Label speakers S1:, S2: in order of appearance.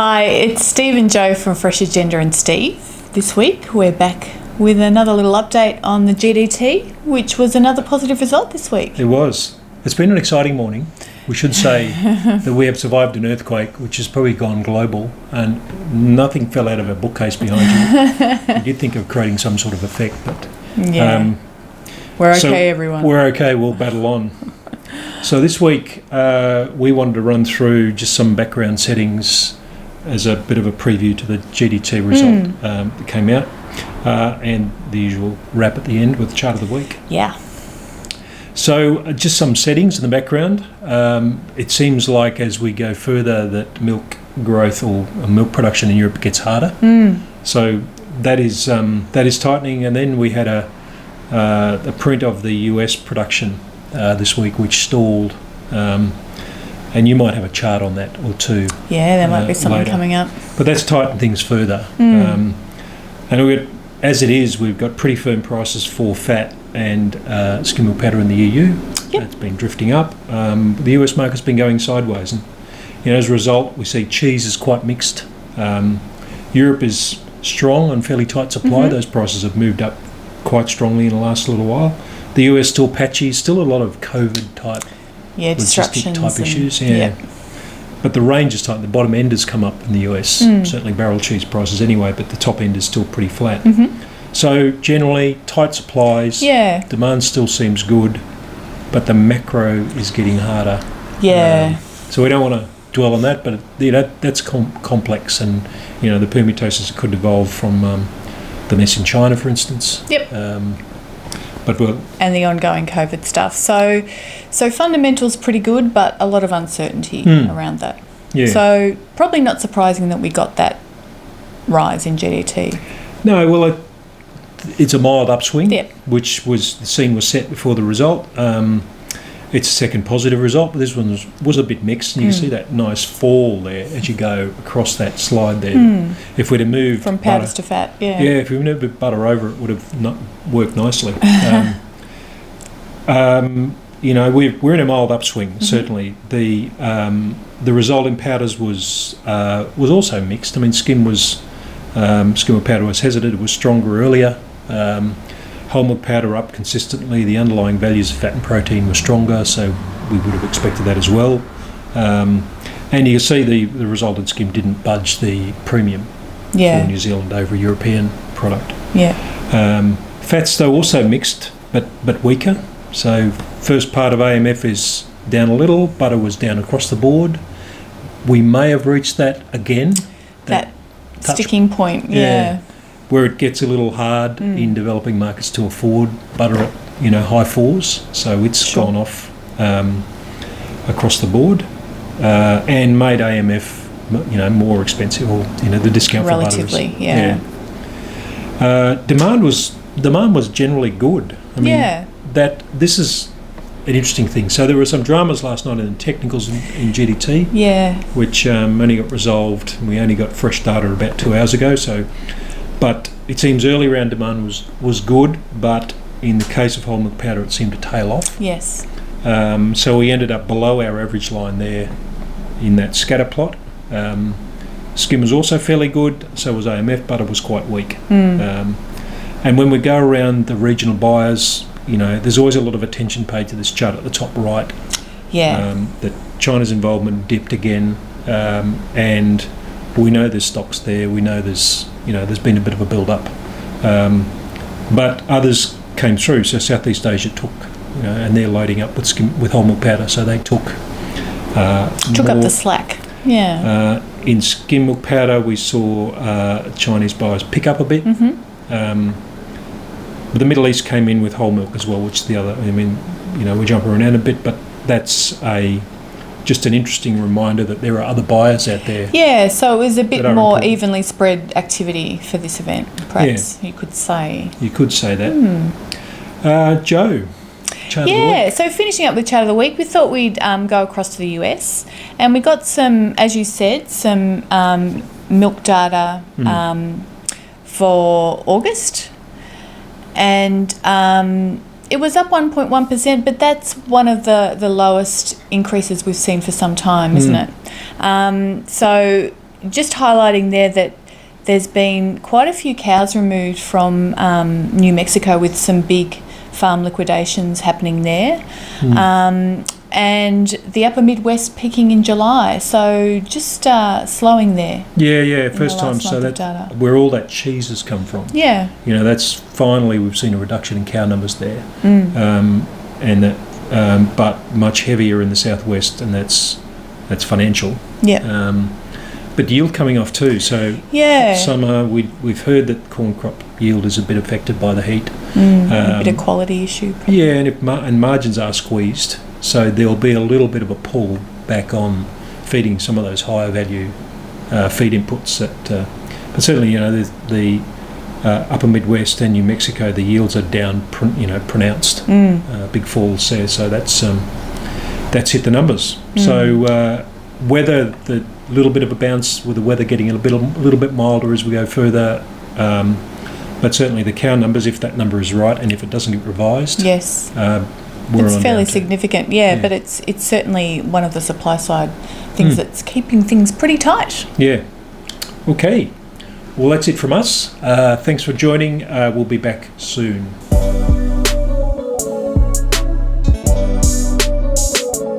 S1: Hi, it's Steve and Joe from Freshagenda and Steve. This week we're back with another little update on the GDT, which was another positive result this week.
S2: It was. It's been an exciting morning. We should say that we have survived an earthquake, which has probably gone global, and nothing fell out of a bookcase behind you. You did think of creating some sort of effect, but...
S1: Yeah. We're okay, everyone.
S2: We're okay, we'll battle on. So this week we wanted to run through just some background settings as a bit of a preview to the GDT result that came out, and the usual wrap at the end with the chart of the week.
S1: Yeah.
S2: So just some settings in the background. It seems like as we go further that milk growth or milk production in Europe gets harder. So that is tightening. And then we had a print of the US production this week, which stalled. And you might have a chart on that or two.
S1: Yeah, there might be something
S2: later
S1: coming up.
S2: But that's tightened things further. And as it is, we've got pretty firm prices for fat and skim milk powder in the EU.
S1: Yep.
S2: It's been drifting up. The US market's been going sideways, and as a result, we see cheese is quite mixed. Europe is strong and fairly tight supply. Those prices have moved up quite strongly in the last little while. The US still patchy, still a lot of COVID type,
S1: disruptions
S2: type issues.
S1: Yep.
S2: But the range is tight. The bottom end has come up in the US, certainly barrel cheese prices anyway, but the top end is still pretty flat. So generally, tight supplies, demand still seems good, but the macro is getting harder. So we don't want to dwell on that, but that's complex, and the permutations could evolve from the mess in China, for instance.
S1: And the ongoing COVID stuff. So fundamentals pretty good, but a lot of uncertainty around that. So probably not surprising that we got that rise in GDT.
S2: No, well, it's a mild upswing, which was set before the result. It's a second positive result, but this one was a bit mixed, and you can see that nice fall there as you go across that slide there. If we'd have moved
S1: from powders to fat,
S2: if we moved butter over, it would have not worked nicely. We're in a mild upswing. Certainly, the result in powders was also mixed. I mean, skim milk powder was hesitant. It was stronger earlier. Whole milk powder up consistently. The underlying values of fat and protein were stronger, so we would have expected that as well. And you can see the result in skim didn't budge the premium for New Zealand over European product. Fats though also mixed, but weaker. So first part of AMF is down a little. Butter was down across the board. We may have reached that again.
S1: That sticking point,
S2: where it gets a little hard in developing markets to afford butter at high fours. So it's gone off across the board and made AMF more expensive, or the discount
S1: relatively,
S2: for butter demand was generally good. I mean, this is an interesting thing. So there were some dramas last night in the technicals in GDT, which only got resolved. We only got fresh data about 2 hours ago. But it seems early round demand was good, but in the case of whole milk powder, it seemed to tail off. So we ended up below our average line there in that scatter plot. Skim was also fairly good, so was AMF. Butter was quite weak. And when we go around the regional buyers, there's always a lot of attention paid to this chart at the top right. That China's involvement dipped again, and we know there's stocks there. We know there's been a bit of a build-up, but others came through. So Southeast Asia took, and they're loading up with whole milk powder, so they took
S1: up the slack.
S2: In skim milk powder, we saw Chinese buyers pick up a bit. But the Middle East came in with whole milk as well, which is the other. I mean, we jump around a bit, but that's just an interesting reminder that there are other buyers out there.
S1: So it was a bit more evenly spread activity for this event, perhaps you could say. You
S2: could say that. Joe, chart of the week.
S1: So finishing up with chart of the week, we thought we'd go across to the US, and we got some, as you said, some milk data for August, and it was up 1.1%, but that's one of the lowest increases we've seen for some time, isn't it? So just highlighting there that there's been quite a few cows removed from New Mexico with some big farm liquidations happening there. And the upper Midwest peaking in July, so just slowing there.
S2: Yeah, first time. So that where all that cheese has come from.
S1: Yeah,
S2: that's finally we've seen a reduction in cow numbers there, and that, but much heavier in the southwest, and that's financial.
S1: Yeah.
S2: But yield coming off too. So summer we've heard that corn crop yield is a bit affected by the heat.
S1: A bit of quality issue. Probably.
S2: Yeah, and margins are squeezed. So there'll be a little bit of a pull back on feeding some of those higher value feed inputs. But certainly, the upper Midwest and New Mexico, the yields are down, pronounced. Big falls there. So that's hit the numbers. So weather, the little bit of a bounce with the weather getting a little bit milder as we go further. But certainly the cow numbers, if that number is right, and if it doesn't get revised,
S1: yes. It's fairly significant, but it's certainly one of the supply side things that's keeping things pretty tight.
S2: Yeah. Okay. Well, that's it from us. Thanks for joining. We'll be back soon.